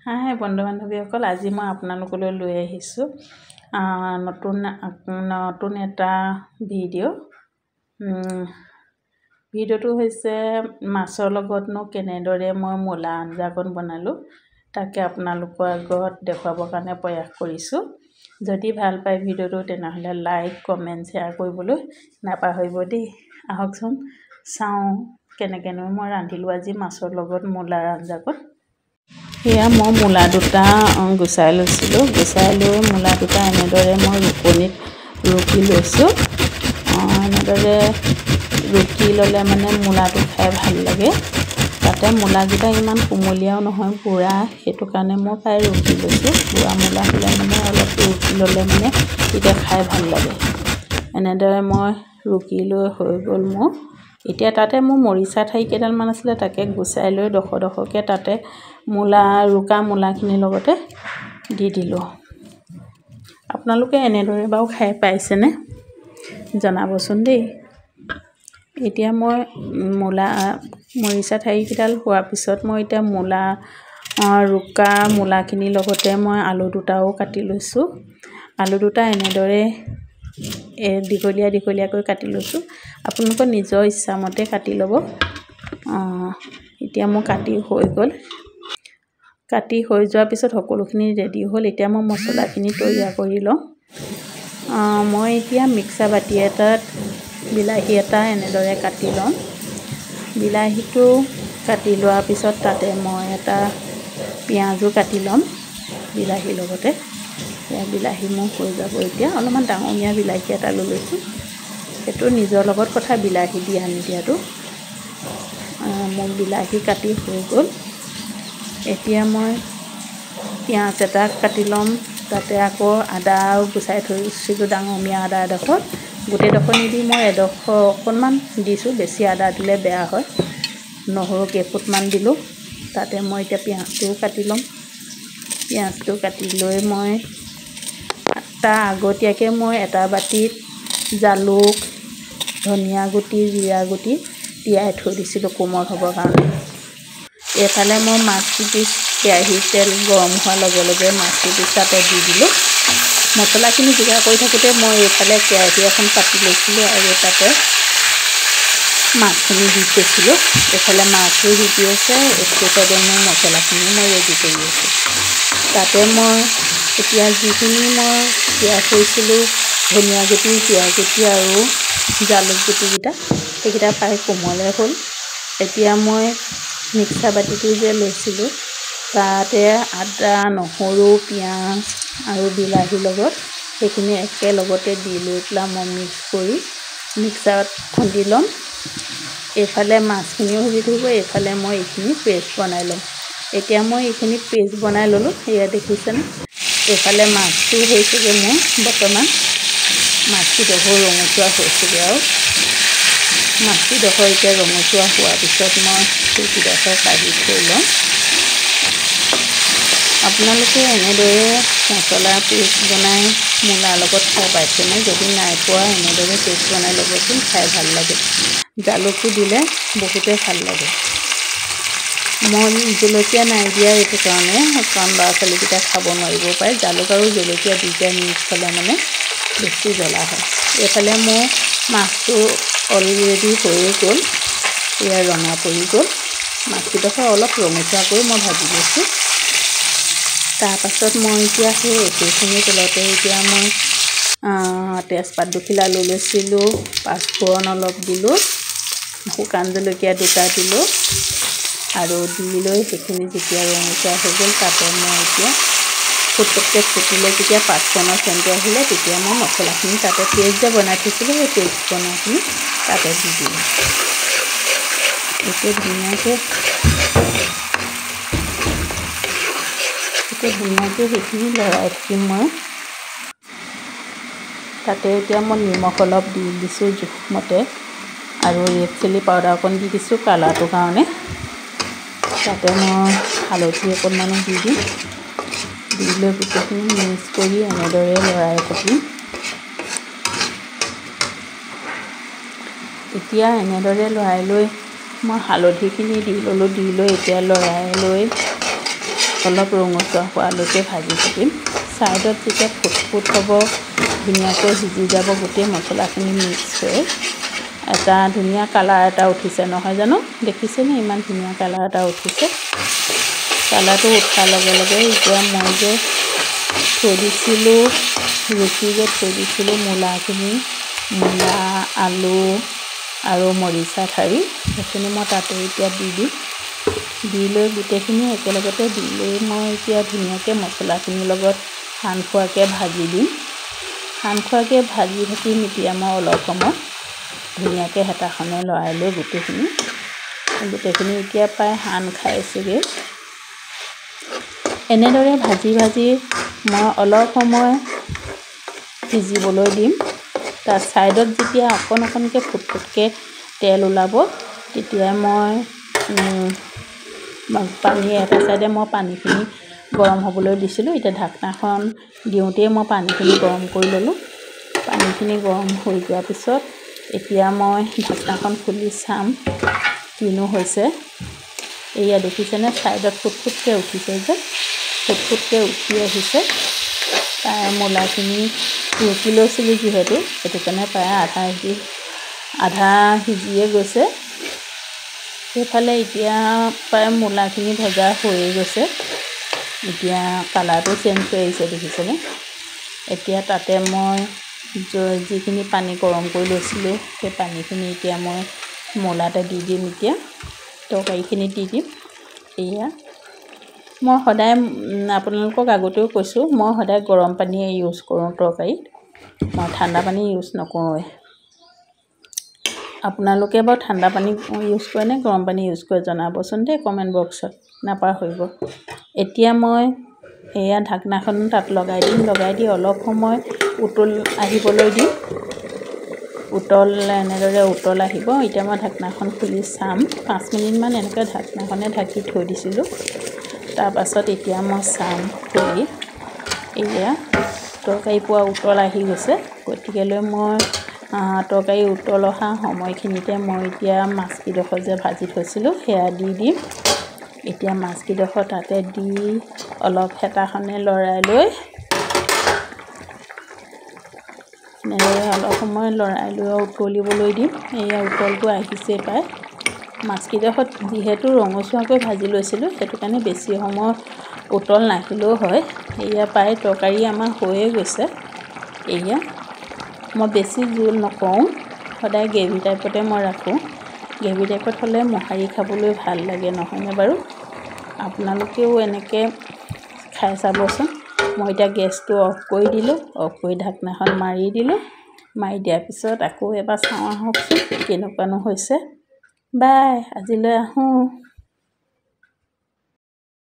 হাই বন্ধু বান্ধৱীসকল, আজি মই আপোনালোকলৈ লৈ আহিছোঁ নতুন এটা ভিডিঅ'। ভিডিঅ'টো হৈছে মাছৰ লগতনো কেনেদৰে মই মূলা আঞ্জাকণ বনালোঁ তাকে আপোনালোকৰ আগত দেখুৱাবৰ কাৰণে প্ৰয়াস কৰিছোঁ। যদি ভাল পায় ভিডিঅ'টো তেনেহ'লে লাইক কমেণ্ট শ্বেয়াৰ কৰিবলৈ নাপাহৰিব দেই। আহকচোন চাওঁ কেনেকৈনো মই ৰান্ধিলোঁ আজি মাছৰ লগত মূলাৰ আঞ্জাকণ। এয়া মই মূলা দুটা গুচাই লৈছিলোঁ। গুচাই লৈ মূলা দুটা এনেদৰে মই ৰুকনিত ৰুকি লৈছোঁ। এনেদৰে ৰুকি ল'লে মানে মূলাটো খাই ভাল লাগে। তাতে মূলাকেইটা ইমান কোমলীয়াও নহয়, বুঢ়া, সেইটো কাৰণে মই প্ৰায় ৰুকি লৈছোঁ। বুঢ়া মূলা হ'লে মানে অলপ ৰুকি ল'লে মানে তেতিয়া খাই ভাল লাগে। এনেদৰে মই ৰুকি লৈ হৈ গ'ল মোৰ। এতিয়া তাতে মোৰ মৰিচা ঠাৰি কেইডালমান আছিলে, তাকে গুচাই লৈ ডোখৰকৈ তাতে ৰুকা মূলাখিনিৰ লগতে দি দিলোঁ। আপোনালোকে এনেদৰে বাৰু খাই পাইছেনে জনাবচোন দেই। এতিয়া মই মৰিচা ঠাৰিকেইডাল হোৱাৰ পিছত মই এতিয়া ৰুকা মূলাখিনিৰ লগতে মই আলু দুটাও কাটি লৈছোঁ। আলু দুটা এনেদৰে দীঘলীয়াকৈ কাটি লৈছোঁ। আপোনালোকৰ নিজৰ ইচ্ছামতে কাটি ল'ব। এতিয়া মোৰ কাটি হৈ গ'ল। কাটি হৈ যোৱাৰ পিছত সকলোখিনি ৰেডি হ'ল। এতিয়া মই মছলাখিনি তৈয়াৰ কৰি লওঁ। মই এতিয়া মিক্সাৰ বাতি এটাত বিলাহী এটা এনেদৰে কাটি লওঁ। বিলাহীটো কাটি লোৱাৰ পিছত তাতে মই এটা পিঁয়াজো কাটি ল'ম বিলাহীৰ লগতে। বিলাহী মোৰ হৈ যাব। এতিয়া অলপমান ডাঙৰীয়া বিলাহী এটা লৈ লৈছোঁ। সেইটো নিজৰ লগত কথা, বিলাহী দিয়া নিদিয়াটো। মোৰ বিলাহী কাটি হৈ গ'ল। এতিয়া মই পিঁয়াজ এটা কাটি ল'ম। তাতে আকৌ আদাও গুচাই থৈছিলোঁ, ডাঙৰীয়া আদা এডোখৰ। গোটেইডোখৰ নিদি মই এডোখৰ অকণমান দিছোঁ, বেছি আদা দিলে বেয়া হয়। নহৰু কেইফুটমান দিলোঁ। তাতে মই এতিয়া পিঁয়াজটোও কাটি ল'ম। পিঁয়াজটো কাটি লৈ মই তাৰ আগতীয়াকৈ মই এটা বাতিত জালুক, ধনিয়া গুটি, জিৰা গুটি তিয়াই থৈ দিছিলোঁ কোমল হ'বৰ কাৰণে। এইফালে মই মাছকেইপিচ কেৰাহীত তেল গৰম হোৱাৰ লগে লগে মাছকেইপিচ তাতে দি দিলোঁ। মছলাখিনি যোগাৰ কৰি থাকোঁতে মই এইফালে কেৰাহী এখন পাতি লৈছিলোঁ আৰু তাতে মাছখিনি দি থৈছিলোঁ। এইফালে মাছো সিজি আছে, এইটো চাইডে মই মছলাখিনি ৰেডি কৰি আছোঁ। তাতে মই এতিয়া যিখিনি মই তিয়াই থৈছিলোঁ ধনিয়া গুটি, জিৰা গুটি আৰু জালুক গুটিকেইটা, সেইকেইটা প্ৰায় কোমলে হ'ল। এতিয়া মই মিক্সাৰ বাতিটো যে লৈছিলোঁ তাতে আদা, নহৰু, পিঁয়াজ আৰু বিলাহীৰ লগত সেইখিনি একেলগতে দি লৈ পেলাই মই মিক্স কৰি মিক্সাৰত খুন্দি ল'ম। এইফালে মাছখিনিও সিজি থাকিব, এইফালে মই এইখিনি পেষ্ট বনাই ল'ম। এতিয়া মই এইখিনি পেষ্ট বনাই ল'লোঁ, এয়া দেখিছেনে। এইফালে মাছটো হৈছেগৈ মোৰ বৰ্তমান। মাছকেইডোখৰ ৰঙচুৱা হৈছেগৈ আৰু মাছকেইডোখৰ এতিয়া ৰঙচুৱা হোৱাৰ পিছত মই সেইকেইডোখৰ কাঢ়ি থৈ ল'ম। আপোনালোকে এনেদৰে মছলা পেষ্ট বনাই মূলাৰ লগত খাই পাইছেনে? যদি নাই পোৱা এনেদৰে পেষ্ট বনাই ল'বচোন, খাই ভাল লাগে। জালুকটো দিলে বহুতে ভাল লাগে। মই জলকীয়া নাই দিয়া এইটো কাৰণে, কাৰণ ল'ৰা ছোৱালীকেইটা খাব নোৱাৰিব পাৰে। জালুক আৰু জলকীয়া দুইটা মিক্স হ'লে মানে বেছি জ্বলা হয়। এইফালে মোৰ মাছটো অলৰেডি হৈয়ে গ'ল। এয়া ৰঙা পৰি গ'ল। মাছকেইডোখৰ অলপ ৰঙচুৱাকৈ মই ভাজি লৈছোঁ। তাৰপাছত মই এতিয়া সেই একেখিনি তেলতে এতিয়া মই তেজপাত দুখিলা লৈ লৈছিলোঁ, পাঁচফোৰণ অলপ দিলোঁ, শুকান জলকীয়া দুটা দিলোঁ আৰু দি লৈ সেইখিনি যেতিয়া ৰঙচুৱা হৈ গ'ল তাতে মই এতিয়া ফুটফুটকৈ ফুটিলে যেতিয়া পাঁচফোৰণৰ চেণ্টটো আহিলে তেতিয়া মই মছলাখিনি তাতে পেষ্ট যে বনাই থৈছিলোঁ সেই পেষ্ট বনাখিনি তাতে দি দিলোঁ। এতিয়া ধুনীয়াকৈ সেইখিনি লৰাই থাকিম মই। তাতে এতিয়া মই নিমখ অলপ দি দিছোঁ জোখমতে আৰু ৰেড চিলি পাউডাৰ অকণ দি দিছোঁ কালাৰটোৰ কাৰণে। তাতে মই হালধি অকণমানো দি দিম। দি লৈ গোটেইখিনি মিক্স কৰি এনেদৰে লৰাই থাকিম। এতিয়া এনেদৰে লৰাই লৈ মই হালধিখিনি দি ল'লোঁ। দি লৈ এতিয়া লৰাই লৈ অলপ ৰঙচুৱা হোৱালৈকে ভাজি থাকিম। ছাইডত যেতিয়া ফুট হ'ব ধুনীয়াকৈ সিজি যাব, গোটেই মছলাখিনি মিক্স হৈ এটা ধুনীয়া কালাৰ এটা উঠিছে নহয় জানো, দেখিছেনে? ইমান ধুনীয়া কালাৰ এটা উঠিছে। কালাৰটো উঠাৰ লগে লগে এতিয়া মই যে থৈ দিছিলোঁ ৰুকি যে থৈ দিছিলোঁ মূলাখিনি, মূলা, আলু আৰু মৰিচা ঠাৰি, সেইখিনি মই তাতে এতিয়া দি দিম। দি লৈ গোটেইখিনি একেলগতে দি লৈ মই এতিয়া ধুনীয়াকৈ মছলাখিনিৰ লগত সান খোৱাকৈ ভাজি দিম। সান খোৱাকৈ ভাজি থাকিম এতিয়া মই অলপ সময় ধুনীয়াকৈ হেতাখনে লৰাই লৈ গোটেইখিনি এতিয়া প্ৰায় সান খাইছেগৈ। এনেদৰে ভাজি ভাজি মই অলপ সময় সিজিবলৈ দিম। তাৰ ছাইডত যেতিয়া অকণকৈ ফুটফুটকৈ তেল ওলাব তেতিয়া মই পানী এটা ছাইডে মই পানীখিনি গৰম হ'বলৈ দিছিলোঁ। এতিয়া ঢাকনাখন দিওঁতেই মই পানীখিনি গৰম কৰি ল'লোঁ। পানীখিনি গৰম হৈ যোৱাৰ পিছত এতিয়া মই ঢাকনাখন খুলি চাম কিনো হৈছে। এয়া দেখিছেনে ছাইডত ফুটফুটকৈ উঠিছে যে, ফুটফুটকৈ উঠি আহিছে। প্ৰায় মূলাখিনি ৰুকি লৈছিলোঁ যিহেতু, সেইটো কাৰণে প্ৰায় আধা সিজিয়ে গৈছে। সেইফালে এতিয়া প্ৰায় মূলাখিনি ভজা হৈয়ে গৈছে। এতিয়া কালাৰটো চেঞ্জ হৈ আহিছে দেখিছেনে? এতিয়া তাতে মই যিখিনি পানী গৰম কৰি লৈছিলোঁ সেই পানীখিনি এতিয়া মই মূলাতে দি দিম। এতিয়া তৰকাৰীখিনি দি দিম। এয়া মই সদায় আপোনালোকক আগতেও কৈছোঁ, মই সদায় গৰম পানীয়ে ইউজ কৰোঁ তৰকাৰীত, মই ঠাণ্ডা পানী ইউজ নকৰোঁৱে। আপোনালোকে বাৰু ঠাণ্ডা পানী ইউজ কৰে নে গৰম পানী ইউজ কৰে জনাবচোন দেই কমেণ্ট বক্সত, নাপাহৰিব। এতিয়া মই এয়া ঢাকনাখন তাত লগাই দিম। লগাই দি অলপ সময় উতল আহিবলৈ দিম। এনেদৰে উতল আহিব। এতিয়া মই ঢাকনাখন খুলি চাম। 5 মিনিটমান এনেকৈ ঢাকনাখনে ঢাকি থৈ দিছিলোঁ। তাৰপাছত এতিয়া মই চাম খুলি, এয়া তৰকাৰী পোৱা উতল আহি গৈছে। গতিকেলৈ মই তৰকাৰী উতল অহা সময়খিনিতে মই এতিয়া মাছকেইডোখৰ যে ভাজি থৈছিলোঁ সেয়া দি দিম। এতিয়া মাছকেইডোখৰ তাতে দি অলপ হেতাখনে লৰাই লৈ এনেদৰে অলপ সময় লৰাই লৈ উতলিবলৈ দিম। এয়া উতলটো আহিছে প্ৰায়। মাছকেইডোখৰত যিহেতু ৰঙচুৱাকৈ ভাজি লৈছিলোঁ সেইটো কাৰণে বেছি সময় উতল নাহিলেও হয়। এয়া প্ৰায় তৰকাৰী আমাৰ হৈয়ে গৈছে। এয়া মই বেছি জোল নকৰোঁ, সদায় গ্ৰেভি টাইপতে মই ৰাখোঁ। গ্ৰেভি টাইপত হ'লে মোহাৰি খাবলৈ ভাল লাগে নহয়নে বাৰু? আপোনালোকেও এনেকৈ খাই চাবচোন। মই এতিয়া গেছটো অফ কৰি দিলোঁ। অফ কৰি ঢাকনাখন মাৰি দিলোঁ। মাৰি দিয়াৰ পিছত আকৌ এবাৰ চাওঁ আহকচোন কেনেকুৱানো হৈছে। বাই, আজিলৈ আহোঁ।